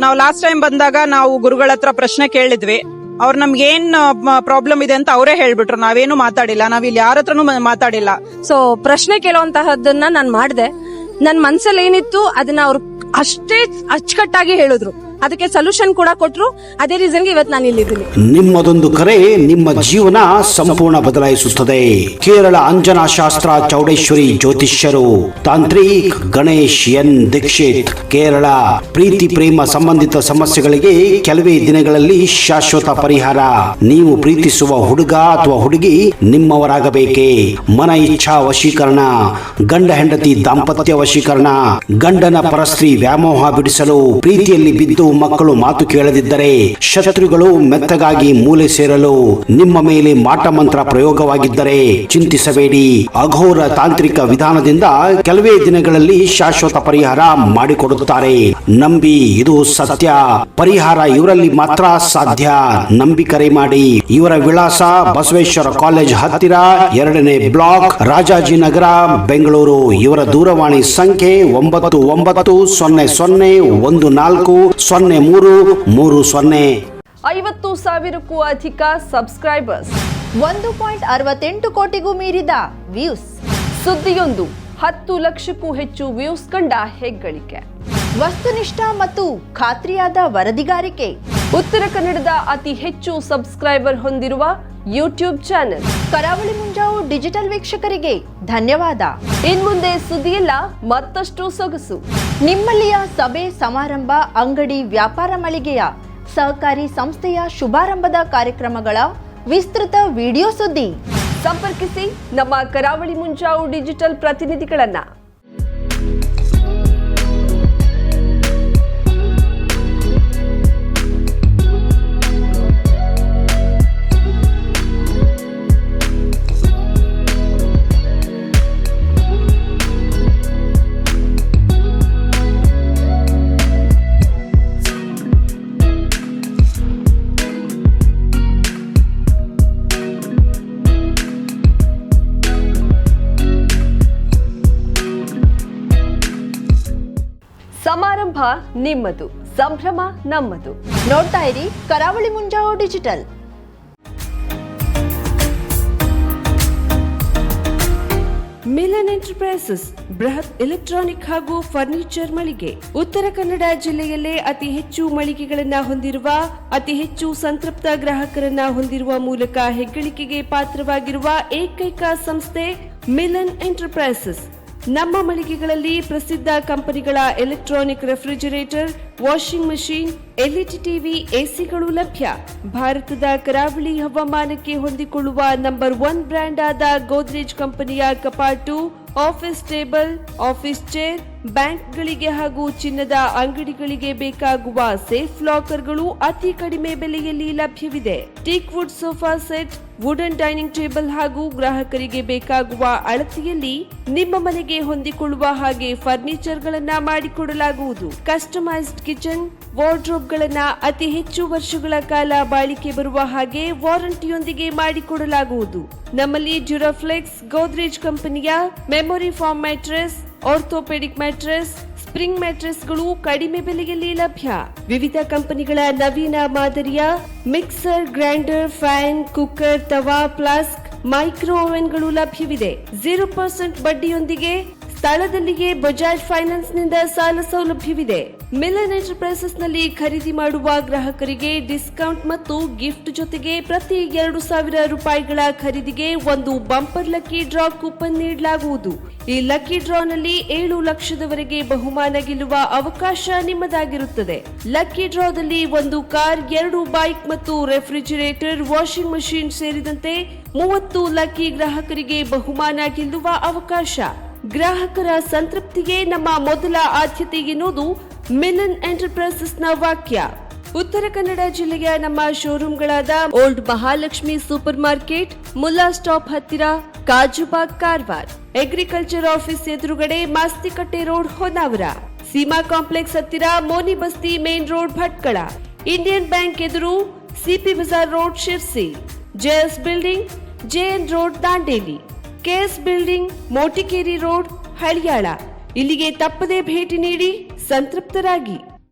ನಾವು last time ಬಂದಾಗ ನಾವು ಗುರುಗಳ ಹತ್ರ ಪ್ರಶ್ನೆ ಕೇಳಿದ್ವಿ. ಅವ್ರು ನಮ್ಗೆ ಏನ್ ಪ್ರಾಬ್ಲಮ್ ಇದೆ ಅಂತ ಅವರೇ ಹೇಳ್ಬಿಟ್ರು. ನಾವೇನು ಮಾತಾಡಿಲ್ಲ, ನಾವಿಲ್ಲಿ ಯಾರ ಹತ್ರನೂ ಮಾತಾಡಿಲ್ಲ. ಸೊ ಪ್ರಶ್ನೆ ಕೇಳುವಂತಹದ್ದನ್ನ ನಾನ್ ಮಾಡ್ದೆ. ನನ್ ಮನ್ಸಲ್ಲಿ ಏನಿತ್ತು ಅದನ್ನ ಅವ್ರು ಅಷ್ಟೇ ಅಚ್ಚುಕಟ್ಟಾಗಿ ಹೇಳಿದ್ರು. ಅದಕ್ಕೆ ಸೊಲ್ಯೂಷನ್ ಕೂಡ ಕೊಟ್ರು. ಅದೇ ರೀಸನ್ಗೆ ಇವತ್ತು ನಾನು ಇಲ್ಲಿದ್ದೀನಿ. ನಿಮ್ಮದೊಂದು ಕರೆ ನಿಮ್ಮ ಜೀವನ ಸಂಪೂರ್ಣ ಬದಲಾಯಿಸುತ್ತದೆ. ಕೇರಳ ಅಂಜನಾ ಶಾಸ್ತ್ರ ಚೌಡೇಶ್ವರಿ ಜ್ಯೋತಿಷ್ಯರು ತಾಂತ್ರಿಕ್ ಗಣೇಶ್ ಎನ್ ದೀಕ್ಷಿತ್ ಕೇರಳ. ಪ್ರೀತಿ ಪ್ರೇಮ ಸಂಬಂಧಿತ ಸಮಸ್ಯೆಗಳಿಗೆ ಕೆಲವೇ ದಿನಗಳಲ್ಲಿ ಶಾಶ್ವತ ಪರಿಹಾರ. ನೀವು ಪ್ರೀತಿಸುವ ಹುಡುಗ ಅಥವಾ ಹುಡುಗಿ ನಿಮ್ಮವರಾಗಬೇಕೇ? ಮನ ಇಚ್ಛಾ ವಶೀಕರಣ, ಗಂಡ ಹೆಂಡತಿ ದಾಂಪತ್ಯ ವಶೀಕರಣ, ಗಂಡನ ಪರಸ್ತ್ರೀ ವ್ಯಾಮೋಹ ಬಿಡಿಸಲು, ಪ್ರೀತಿಯಲ್ಲಿ ಬಿದ್ದು ಮಕ್ಕಳು ಮಾತು ಕೇಳದಿದ್ದರೆ, ಶತ್ರುಗಳು ಮೆತ್ತಗಾಗಿ ಮೂಲೆ ಸೇರಲು, ನಿಮ್ಮ ಮೇಲೆ ಮಾಟ ಮಂತ್ರ ಪ್ರಯೋಗವಾಗಿದ್ದರೆ ಚಿಂತಿಸಬೇಡಿ. ಅಘೋರ ತಾಂತ್ರಿಕ ವಿಧಾನದಿಂದ ಕೆಲವೇ ದಿನಗಳಲ್ಲಿ ಶಾಶ್ವತ ಪರಿಹಾರ ಮಾಡಿಕೊಡುತ್ತಾರೆ. ನಂಬಿ, ಇದು ಸತ್ಯ. ಪರಿಹಾರ ಇವರಲ್ಲಿ ಮಾತ್ರ ಸಾಧ್ಯ. ನಂಬಿ ಕರೆ ಮಾಡಿ. ಇವರ ವಿಳಾಸ ಬಸವೇಶ್ವರ ಕಾಲೇಜ್ ಹತ್ತಿರ, 2ನೇ ಬ್ಲಾಕ್, ರಾಜಾಜಿನಗರ, ಬೆಂಗಳೂರು. ಇವರ ದೂರವಾಣಿ ಸಂಖ್ಯೆ 9900140330. 50,000ಕ್ಕೂ ಅಧಿಕ ಸಬ್ಸ್ಕ್ರೈಬರ್ಸ್, 1.68 ಕೋಟಿಗೂ ಮೀರಿದ ವ್ಯೂಸ್, ಸುದ್ದಿಯೊಂದು 10 ಲಕ್ಷಕ್ಕೂ ಹೆಚ್ಚು ವ್ಯೂಸ್ ಕಂಡ ಹೆಗ್ಗಳಿಕೆ, ವಸ್ತುನಿಷ್ಠ ಮತ್ತು ಖಾತ್ರಿಯಾದ ವರದಿಗಾರಿಕೆ, ಉತ್ತರ ಕನ್ನಡದ ಅತಿ ಹೆಚ್ಚು ಸಬ್ಸ್ಕ್ರೈಬರ್ ಹೊಂದಿರುವ ಯೂಟ್ಯೂಬ್ ಚಾನೆಲ್ ಕರಾವಳಿ ಮುಂಜಾವು ಡಿಜಿಟಲ್ ವೀಕ್ಷಕರಿಗೆ ಧನ್ಯವಾದ. ಇನ್ಮುಂದೆ ಸುದ್ದಿಯಲ್ಲ ಮತ್ತಷ್ಟು ಸೊಗಸು. ನಿಮ್ಮಲ್ಲಿಯ ಸಭೆ ಸಮಾರಂಭ, ಅಂಗಡಿ ವ್ಯಾಪಾರ ಮಳಿಗೆಯ ಸಹಕಾರಿ ಸಂಸ್ಥೆಯ ಶುಭಾರಂಭದ ಕಾರ್ಯಕ್ರಮಗಳ ವಿಸ್ತೃತ ವಿಡಿಯೋ ಸುದ್ದಿ. ಸಂಪರ್ಕಿಸಿ ನಮ್ಮ ಕರಾವಳಿ ಮುಂಜಾವು ಡಿಜಿಟಲ್ ಪ್ರತಿನಿಧಿಗಳನ್ನ. ಸಮಾರಂಭ ನಿಮ್ಮದು, ಸಂಭ್ರಮ ನಮ್ಮದು. ನೋಡ್ತಾ ಇರಿ ಕರಾವಳಿ ಮುಂಜಾವು ಡಿಜಿಟಲ್. ಮಿಲನ್ ಎಂಟರ್ಪ್ರೈಸಸ್ ಬೃಹತ್ ಎಲೆಕ್ಟ್ರಾನಿಕ್ ಹಾಗೂ ಫರ್ನಿಚರ್ ಮಳಿಗೆ. ಉತ್ತರ ಕನ್ನಡ ಜಿಲ್ಲೆಯಲ್ಲೇ ಅತಿ ಹೆಚ್ಚು ಮಳಿಗೆಗಳನ್ನ ಹೊಂದಿರುವ, ಅತಿ ಹೆಚ್ಚು ಸಂತೃಪ್ತ ಗ್ರಾಹಕರನ್ನ ಹೊಂದಿರುವ ಮೂಲಕ ಹೆಗ್ಗಳಿಕೆಗೆ ಪಾತ್ರವಾಗಿರುವ ಏಕೈಕ ಸಂಸ್ಥೆ ಮಿಲನ್ ಎಂಟರ್ಪ್ರೈಸಸ್. ನಮ್ಮ ಮಳಿಗೆಗಳಲ್ಲಿ ಪ್ರಸಿದ್ಧ ಕಂಪನಿಗಳ electronic refrigerator, washing machine, LED TV, ಎಸಿಗಳು ಲಭ್ಯ. ಭಾರತದ ಕರಾವಳಿ ಹವಾಮಾನಕ್ಕೆ ಹೊಂದಿಕೊಳ್ಳುವ ನಂಬರ್ 1 ಬ್ರ್ಯಾಂಡ್ ಆದ ಗೋದ್ರೇಜ್ ಕಂಪನಿಯ ಕಪಾಟು, ಆಫೀಸ್ ಟೇಬಲ್, ಆಫೀಸ್ ಚೇರ್, ಬ್ಯಾಂಕ್ಗಳಿಗೆ ಹಾಗೂ ಚಿನ್ನದ ಅಂಗಡಿಗಳಿಗೆ ಬೇಕಾಗುವ ಸೇಫ್ ಲಾಕರ್ಗಳು ಅತಿ ಕಡಿಮೆ ಬೆಲೆಯಲ್ಲಿ ಲಭ್ಯವಿದೆ. Teak wood sofa set, wooden dining table ಹಾಗೂ ಗ್ರಾಹಕರಿಗೆ ಬೇಕಾಗುವ ಅಳತೆಯಲ್ಲಿ ನಿಮ್ಮ ಮನೆಗೆ ಹೊಂದಿಕೊಳ್ಳುವ ಹಾಗೆ ಫರ್ನಿಚರ್ ಗಳನ್ನ ಮಾಡಿಕೊಡಲಾಗುವುದು. ಕಸ್ಟಮೈಸ್ಡ್ ಕಿಚನ್, ವಾರ್ಡ್ರೋಬ್ ಗಳನ್ನ ಅತಿ ಹೆಚ್ಚು ವರ್ಷಗಳ ಕಾಲ ಬಾಳಿಕೆ ಬರುವ ಹಾಗೆ ವಾರಂಟಿಯೊಂದಿಗೆ ಮಾಡಿಕೊಡಲಾಗುವುದು. ನಮ್ಮಲ್ಲಿ ಡ್ಯೂರಾಫ್ಲೆಕ್ಸ್, ಗೋದ್ರೇಜ್ ಕಂಪನಿಯ memory foam mattress, orthopedic mattress, spring ಮ್ಯಾಟ್ರೆಸ್ಗಳು ಕಡಿಮೆ ಬೆಲೆಯಲ್ಲಿ ಲಭ್ಯ. ವಿವಿಧ ಕಂಪನಿಗಳ ನವೀನ ಮಾದರಿಯ ಮಿಕ್ಸರ್, ಗ್ರೈಂಡರ್, ಫ್ಯಾನ್, ಕುಕ್ಕರ್, ತವಾ, ಫ್ಲಾಸ್ಕ್, ಮೈಕ್ರೋ ಓವೆನ್ಗಳು ಲಭ್ಯವಿದೆ. 0% ಬಡ್ಡಿಯೊಂದಿಗೆ ಸ್ಥಳದಲ್ಲಿಯೇ ಬಜಾಜ್ ಫೈನಾನ್ಸ್ ನಿಂದ ಸಾಲ ಸೌಲಭ್ಯವಿದೆ. ಮಿಲನ್ ಎಂಟರ್ಪ್ರೈಸಸ್ ನಲ್ಲಿ ಖರೀದಿ ಮಾಡುವ ಗ್ರಾಹಕರಿಗೆ ಡಿಸ್ಕೌಂಟ್ ಮತ್ತು ಗಿಫ್ಟ್ ಜೊತೆಗೆ ಪ್ರತಿ 2,000 ರೂಪಾಯಿಗಳ ಖರೀದಿಗೆ ಒಂದು ಬಂಪರ್ ಲಕ್ಕಿ ಡ್ರಾ ಕೂಪನ್ ನೀಡಲಾಗುವುದು. ಈ ಲಕ್ಕಿ ಡ್ರಾ ನಲ್ಲಿ 7 ಲಕ್ಷದವರೆಗೆ ಬಹುಮಾನ ಗೆಲ್ಲುವ ಅವಕಾಶ ನಿಮ್ಮದಾಗಿರುತ್ತದೆ. ಲಕ್ಕಿ ಡ್ರಾದಲ್ಲಿ 1 ಕಾರ್, 2 ಬೈಕ್ ಮತ್ತು ರೆಫ್ರಿಜರೇಟರ್, ವಾಷಿಂಗ್ ಮಷೀನ್ ಸೇರಿದಂತೆ 30 ಲಕ್ಕಿ ಗ್ರಾಹಕರಿಗೆ ಬಹುಮಾನ ಗೆಲ್ಲುವ ಅವಕಾಶ. ಗ್ರಾಹಕರ ಸಂತೃಪ್ತಿಗೆ ನಮ್ಮ ಮೊದಲ ಆದ್ಯತೆ ಎನ್ನುವುದು ಮಿಲನ್ ಎಂಟರ್ಪ್ರೈಸಸ್ ನ ವಾಕ್ಯ. ಉತ್ತರ ಕನ್ನಡ ಜಿಲ್ಲೆಯ ನಮ್ಮ ಶೋರೂಮ್ಗಳಾದ old Mahalakshmi super market, Mulla stop ಹತ್ತಿರ, ಕಾಜುಬಾಗ್, ಕಾರವಾರ, ಅಗ್ರಿಕಲ್ಚರ್ ಆಫೀಸ್ ಎದುರುಗಡೆ, ಮಾಸ್ತಿಕಟ್ಟೆ ರೋಡ್, ಹೊನ್ನಾವರ, ಸೀಮಾ ಕಾಂಪ್ಲೆಕ್ಸ್ ಹತ್ತಿರ, Moni Basti main road, Bhatkal, Indian bank ಎದುರು, CP bazaar road, Sirsi, JS building, JN road, Dandeli, KS building, Motikeri road, Haliyal. ಇಲ್ಲಿಗೆ ತಪ್ಪದೇ ಭೇಟಿ ನೀಡಿ ಸಂತೃಪ್ತರಾಗಿ.